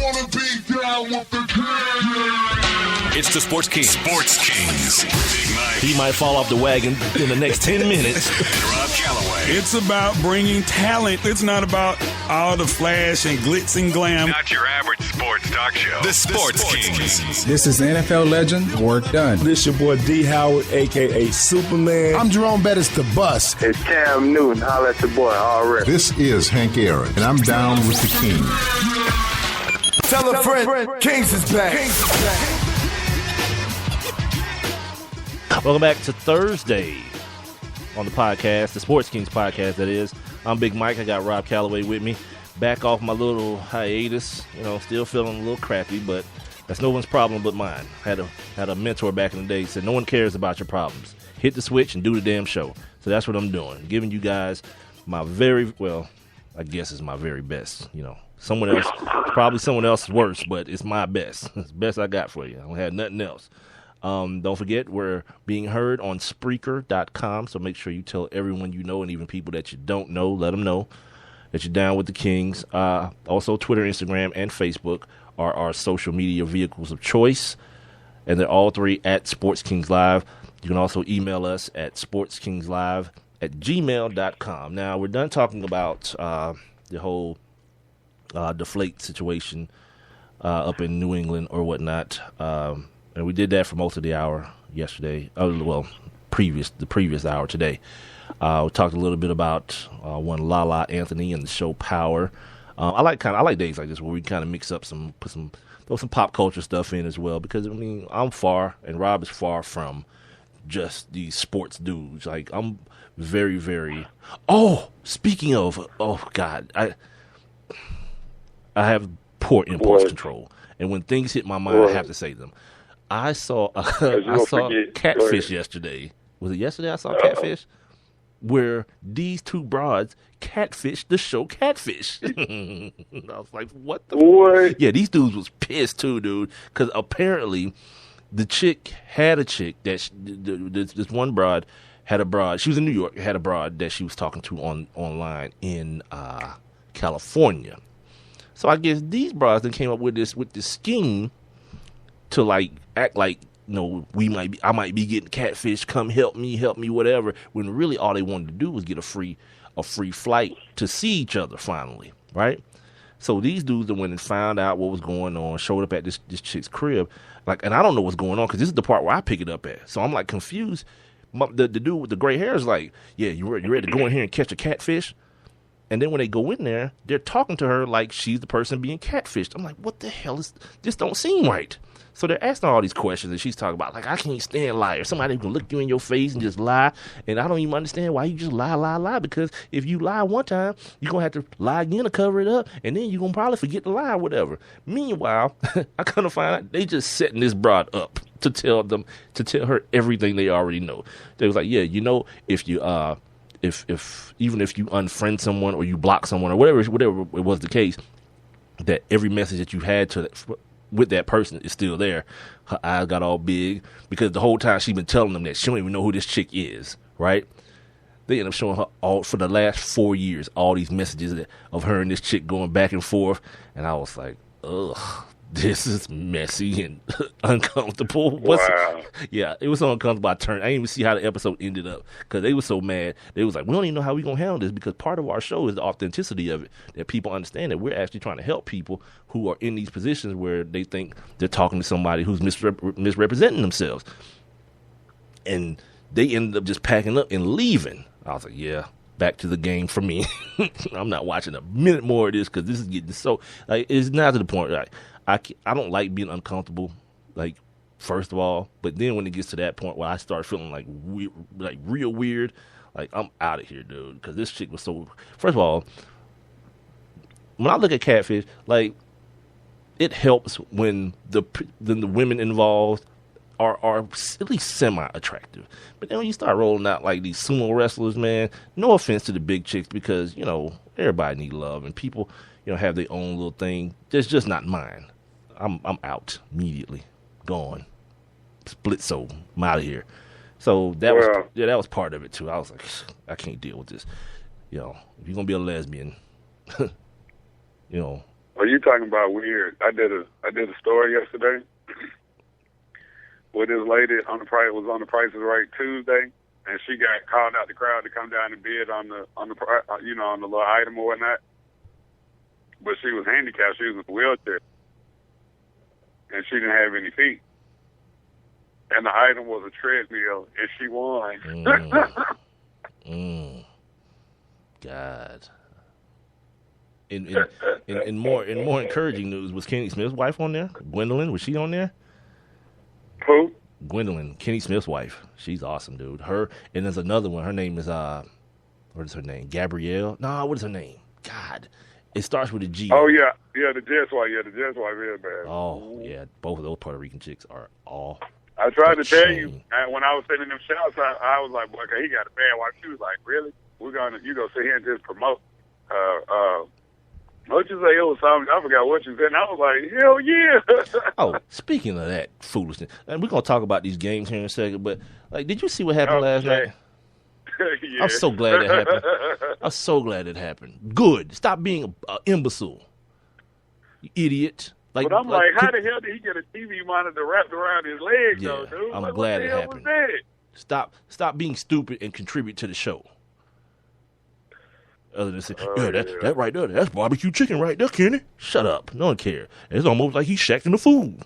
wanna be down with the king. It's the Sports Kings. Sports Kings. Big Mike. He might fall off the wagon in the next 10 minutes. And Rob Calloway. It's about bringing talent. It's not about all the flash and glitz and glam. Not your average sports talk show. The Sports Kings. This is NFL legend, Work Done. This your boy D. Howard, a.k.a. Superman. I'm Jerome Bettis, the bus. It's Cam Newton. Holla at your boy, already. This is Hank Aaron, and I'm down with the king. Tell a friend, Kings is back. Welcome back to Thursday on the podcast, the Sports Kings podcast, that is. I'm Big Mike. I got Rob Calloway with me. Back off my little hiatus. Still feeling a little crappy, but that's no one's problem but mine. Had a mentor back in the day said, no one cares about your problems. Hit the switch and do the damn show. So that's what I'm doing. Giving you guys my I guess it's my very best. Someone else, probably someone else's worst, but it's my best. It's the best I got for you. I don't have nothing else. Don't forget, we're being heard on Spreaker.com, so make sure you tell everyone you know, and even people that you don't know, let them know that you're down with the Kings. Also, Twitter, Instagram, and Facebook are our social media vehicles of choice, and they're all three at Sports Kings Live. You can also email us at sportskingslive@gmail.com. Now, we're done talking about the whole deflate situation up in New England or whatnot. And we did that for most of the hour yesterday. The previous hour today. We talked a little bit about one Lala Anthony and the show Power. I like days like this where we kind of mix up throw some pop culture stuff in as well, because I'm far and Rob is far from just these sports dudes. Like, I'm very, very. Speaking of, God, I have poor impulse control, and when things hit my mind, I have to say them. I saw Catfish yesterday. Was it yesterday I saw Catfish? Where these two broads catfished the show Catfish. I was like, what the What? Yeah, these dudes was pissed too, dude. Because apparently the chick had a chick that this one broad had a broad. She was in New York, had a broad that she was talking to online in California. So I guess these broads then came up with this scheme to act like, I might be getting catfish, come help me, whatever, when really all they wanted to do was get a free flight to see each other finally, right? So these dudes that went and found out what was going on, showed up at this chick's crib, and I don't know what's going on, because this is the part where I pick it up at. So I'm confused. The dude with the gray hair is like, yeah, you ready to go in here and catch a catfish? And then when they go in there, they're talking to her like she's the person being catfished. I'm like, what the hell this don't seem right. So they're asking all these questions, and she's talking about, I can't stand liars. Somebody who can look you in your face and just lie, and I don't even understand why you just lie, because if you lie one time, you're going to have to lie again to cover it up, and then you're going to probably forget to lie or whatever. Meanwhile, I kind of find out they just setting this broad up to tell her everything they already know. They was like, yeah, if you even if you unfriend someone or you block someone or whatever it was the case, that every message that you had with that person is still there. Her eyes got all big because the whole time she's been telling them that she don't even know who this chick is, right? They end up showing her all for the last 4 years, all these messages of her and this chick going back and forth. And I was like, ugh, this is messy and uncomfortable. Wow. Yeah, it was so uncomfortable. I didn't even see how the episode ended up because they were so mad. They was like, we don't even know how we're going to handle this, because part of our show is the authenticity of it, that people understand that we're actually trying to help people who are in these positions where they think they're talking to somebody who's misrepresenting themselves. And they ended up just packing up and leaving. I was like, yeah, back to the game for me. I'm not watching a minute more of this, because this is getting so, it's not to the point, I don't like being uncomfortable, first of all, but then when it gets to that point where I start feeling real weird, I'm out of here, dude, because this chick was so, first of all, when I look at Catfish, it helps when the women involved are at least semi-attractive. But then when you start rolling out these sumo wrestlers, man, no offense to the big chicks, because, everybody need love, and people, have their own little thing. That's just not mine. I'm out immediately. Gone. Split soul. I'm out of here. So that was part of it too. I was like, I can't deal with this. If you're gonna be a lesbian, Are you talking about weird? I did a story yesterday with this lady on the Price is Right Tuesday, and she got called out the crowd to come down and bid on the little item or whatnot. But she was handicapped. She was in a wheelchair, and she didn't have any feet. And the item was a treadmill, and she won. God. In more encouraging news, was Kenny Smith's wife on there? Gwendolyn, was she on there? Who? Gwendolyn, Kenny Smith's wife. She's awesome, dude. Her, and there's another one. Her name is what is her name? Gabrielle? No, what is her name? God. It starts with a G. Oh yeah, the Jets wife. Yeah, the Jets wife is bad. Oh yeah, both of those Puerto Rican chicks are all. I tried to tell you, and when I was sending them shouts, I was like, "Boy, he got a bad wife." She was like, "Really? You gonna sit here and just promote?" What you say? It was something. I forgot what you said. And I was like, "Hell yeah!" Oh, speaking of that foolishness, and we're gonna talk about these games here in a second. But like, did you see what happened last night? Yeah. I'm so glad it happened. I'm so glad it happened. Good. Stop being an imbecile, you idiot. But I'm like, how the hell did he get a TV monitor wrapped around his leg, though, dude? I'm glad it happened. Stop being stupid and contribute to the show. Other than say, that right there, that's barbecue chicken right there, Kenny. Shut up. No one cares. It's almost like he's shacking the food.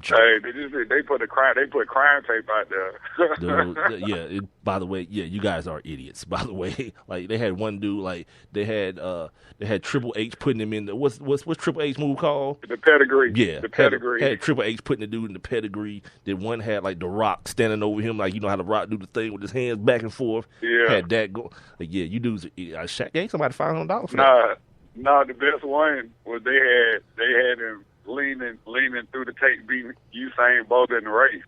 Hey, they put crime tape out there. Dude, by the way, you guys are idiots. By the way, like they had one dude, like they had Triple H putting him in the what's Triple H move called? The pedigree. Yeah, the pedigree. Had Triple H putting the dude in the pedigree. Then one had like The Rock standing over him, like you know how The Rock do the thing with his hands back and forth. Yeah, had that go. Like, yeah, you dudes. Shaq gave somebody $500 for that. Nah, the best one was they had him leaning through the tape, beating Usain Bolt in the race.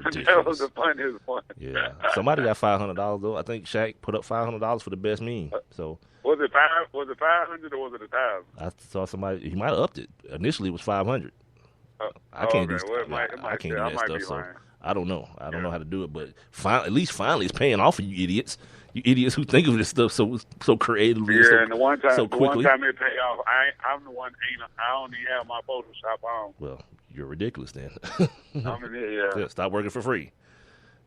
That was the funniest one. Yeah, somebody got $500 though. I think Shaq put up $500 for the best meme. So was it 500 or was it 1,000? I saw somebody. He might have upped it. Initially, it was 500. I can't do that stuff. So I don't know. I don't know how to do it. But at least finally, it's paying off for you idiots. You idiots who think of this stuff so creatively. Yeah, and the one time it paid off, I'm the one. I don't even have my Photoshop on. Well, you're ridiculous then. Yeah, stop working for free.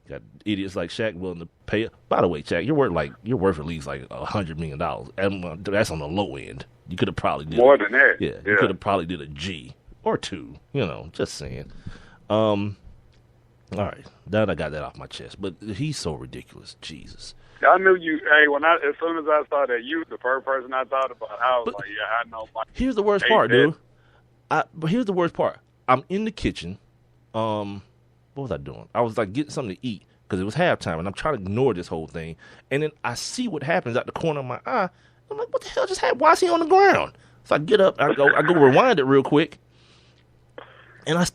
Got idiots like Shaq willing to pay. By the way, Shaq, you're worth at least like $100 million. That's on the low end. You could have probably did more than that. Yeah, you could have probably did a G or two. Just saying. All right, now that I got that off my chest. But he's so ridiculous. Jesus. I knew you. Hey, as soon as I saw that, you the first person I thought about. I was like, yeah, I know. Here's the worst part, dude. But here's the worst part. I'm in the kitchen. What was I doing? I was like getting something to eat because it was halftime, and I'm trying to ignore this whole thing. And then I see what happens out the corner of my eye. I'm like, what the hell just happened? Why is he on the ground? So I get up. I go rewind it real quick. And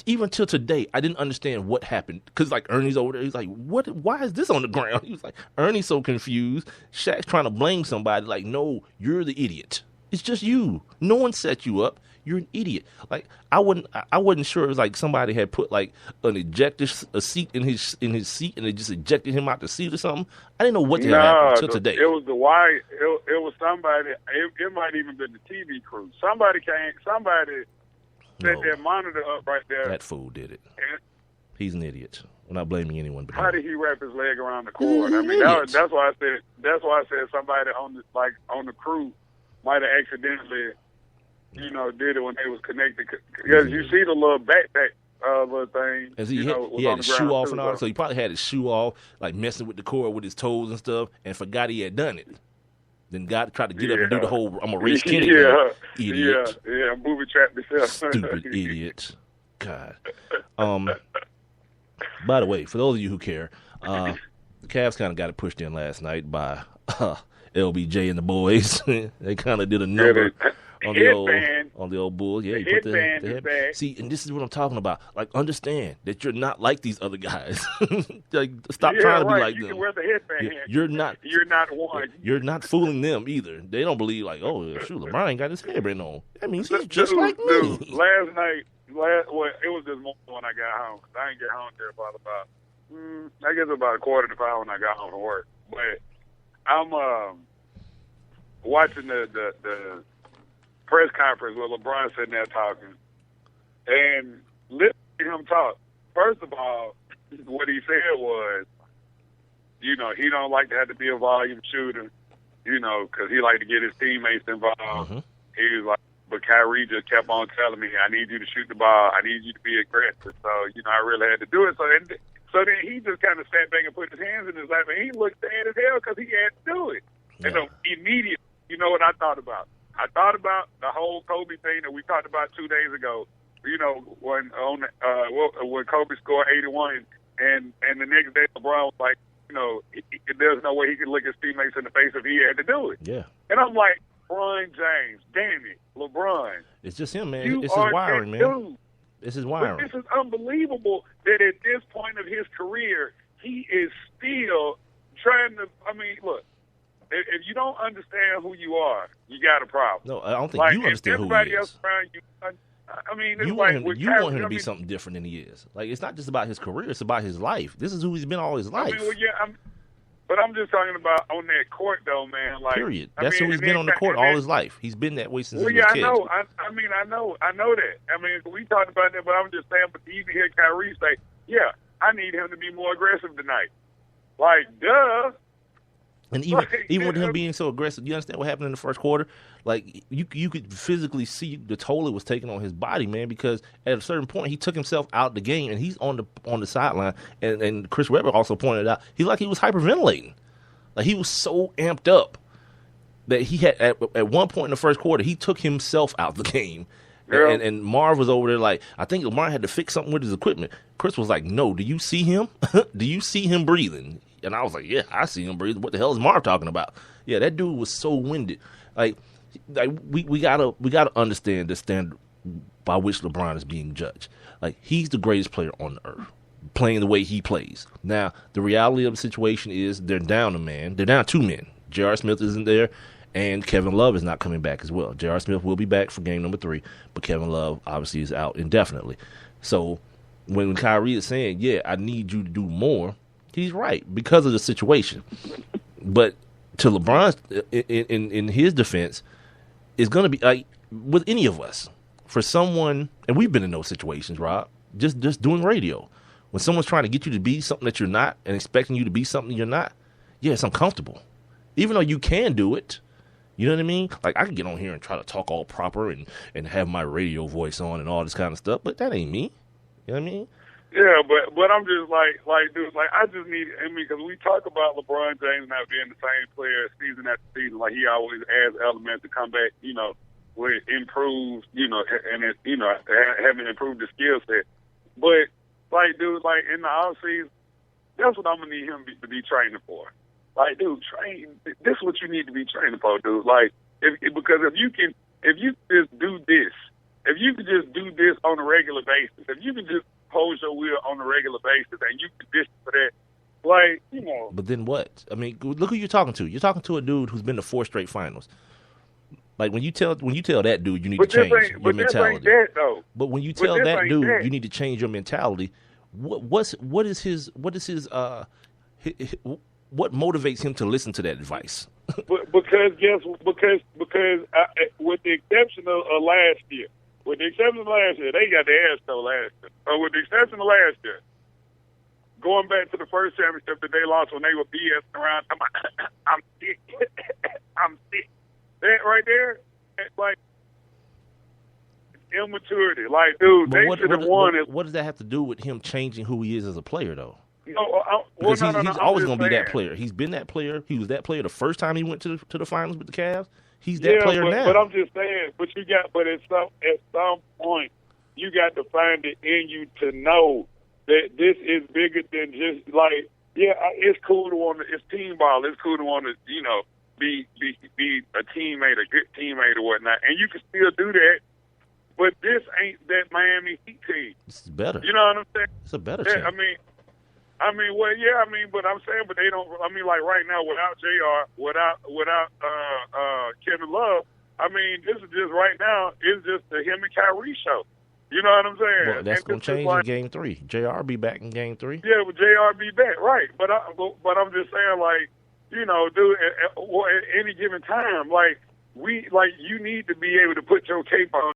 even till today, I didn't understand what happened. Because, like, Ernie's over there. He's like, what? Why is this on the ground? He was like, Ernie's so confused. Shaq's trying to blame somebody. Like, no, you're the idiot. It's just you. No one set you up. You're an idiot. Like, I wasn't sure it was like somebody had put, like, a seat in his seat and they just ejected him out the seat or something. I didn't know what had happened till today. It was the wire. It was somebody. It might even been the TV crew. Somebody set that monitor up right there. That fool did it. He's an idiot. We're not blaming anyone but him. How did he wrap his leg around the cord? I mean, that's why I said somebody on the crew might have accidentally, did it when they was connected. Because you see the little backpack little thing. And he had his shoe off and all, so he probably had his shoe off, like messing with the cord with his toes and stuff, and forgot he had done it. Then God tried to get up and do the whole I'm a race Kenny. Idiot. Yeah, movie trap myself. Stupid idiot. God. By the way, for those of you who care, the Cavs kind of got it pushed in last night by LBJ and the boys. They kind of did a number on the old Bulls. Yeah, you put the headband. See, and this is what I'm talking about. Like, understand that you're not like these other guys. Like, stop trying to be like them. You can wear the headband. You're not one. You're not fooling them either. They don't believe like, oh, shoot, LeBron ain't got his headband on. That means he's just like me. Last night, it was this morning when I got home. I didn't get home until about I guess about 4:45 when I got home from work. But I'm watching the press conference where LeBron sitting there talking, and listening to him talk. First of all, what he said was, you know, he don't like to have to be a volume shooter, you know, because he like to get his teammates involved. Mm-hmm. He was like, but Kyrie just kept on telling me, I need you to shoot the ball. I need you to be aggressive. So, you know, I really had to do it. So then he just kind of sat back and put his hands in his lap, and he looked sad as hell because he had to do it. Yeah. And so immediately, you know what I thought about? I thought about the whole Kobe thing that we talked about 2 days ago. You know, when Kobe scored 81, and the next day LeBron was like, you know, there's no way he could look his teammates in the face if he had to do it. Yeah. And I'm like, LeBron James, damn it, LeBron. It's just him, man. You it's his wiring, man. Dude. It's his wiring. But this is unbelievable that at this point of his career, he is still trying to. I mean, look, if you don't understand who you are, you got a problem. No, I don't think you understand who he is. Everybody else around you. I mean, it's you like want him to be something different than he is. Like, it's not just about his career; it's about his life. This is who he's been all his life. I mean, well, yeah, but I'm just talking about on that court, though, man. Like, period. That's who he's been on the court all his life. He's been that way since he was a kid. I know. I know that. I mean, we talked about that, but I'm just saying. But to even hear Kyrie say, "Yeah, I need him to be more aggressive tonight," like, duh. And even with him being so aggressive, you understand what happened in the first quarter? Like, you could physically see the toll it was taking on his body, man, because at a certain point he took himself out the game and he's on the sideline. And Chris Webber also pointed out he was hyperventilating. Like, he was so amped up that he had at one point in the first quarter he took himself out the game. Yeah. And Marv was over there like, I think Lamar had to fix something with his equipment. Chris was like, no, do you see him? Do you see him breathing? And I was like, yeah, I see him breathing. What the hell is Marv talking about? Yeah, that dude was so winded. Like we gotta understand the standard by which LeBron is being judged. Like, he's the greatest player on the earth, playing the way he plays. Now, the reality of the situation is they're down a man. They're down two men. J.R. Smith isn't there, and Kevin Love is not coming back as well. J.R. Smith will be back for game number 3, but Kevin Love obviously is out indefinitely. So when Kyrie is saying, yeah, I need you to do more, he's right because of the situation. But to LeBron's, in his defense, it's going to be like with any of us. For someone, and we've been in those situations, Rob, just doing radio. When someone's trying to get you to be something that you're not and expecting you to be something you're not, yeah, it's uncomfortable. Even though you can do it, you know what I mean? Like, I can get on here and try to talk all proper and have my radio voice on and all this kind of stuff, but that ain't me. You know what I mean? Yeah, but I'm just like, dude, like, I just need, I mean, because we talk about LeBron James not being the same player season after season. Like, he always adds elements to come back, you know, where it improves, you know, and it, you know, having improved the skill set. But, like, dude, like, in the offseason, that's what I'm going to need him to be training for. Like, dude, this is what you need to be training for, dude. Like, because if you just do this, if you can just do this on a regular basis, if you can just pose your wheel on a regular basis and you condition for that, like, you know. But then what? I mean, look who you're talking to. You're talking to a dude who's been to 4 straight finals. Like, when you tell that dude you need to change your mentality. But when you tell that dude you need to change your mentality, what motivates him to listen to that advice? because with the exception of last year. With the exception of last year, they got their ass though last year. With the exception of last year, going back to the first championship that they lost when they were BSing around, I'm sick. I'm sick. That right there, like, immaturity. Like, dude, they should have won it. What does that have to do with him changing who he is as a player, though? No, because he's always going to be that player. He's been that player. He was that player the first time he went to the finals with the Cavs. He's that player now. But I'm just saying. But at some point, you got to find it in you to know that this is bigger than just like. Yeah, it's cool to want to. It's team ball. It's cool to want to, you know, be a teammate, a good teammate or whatnot, and you can still do that. But this ain't that Miami Heat team. It's better. You know what I'm saying? It's a better team. But I'm saying, but they don't. I mean, like right now, without JR, without Kevin Love, I mean, this is just right now. It's just the him and Kyrie show. You know what I'm saying? Well, that's going to change in Game 3. JR be back in Game 3. Yeah, but JR be back, right? But I'm just saying, like, you know, dude, at any given time, like, you need to be able to put your cape on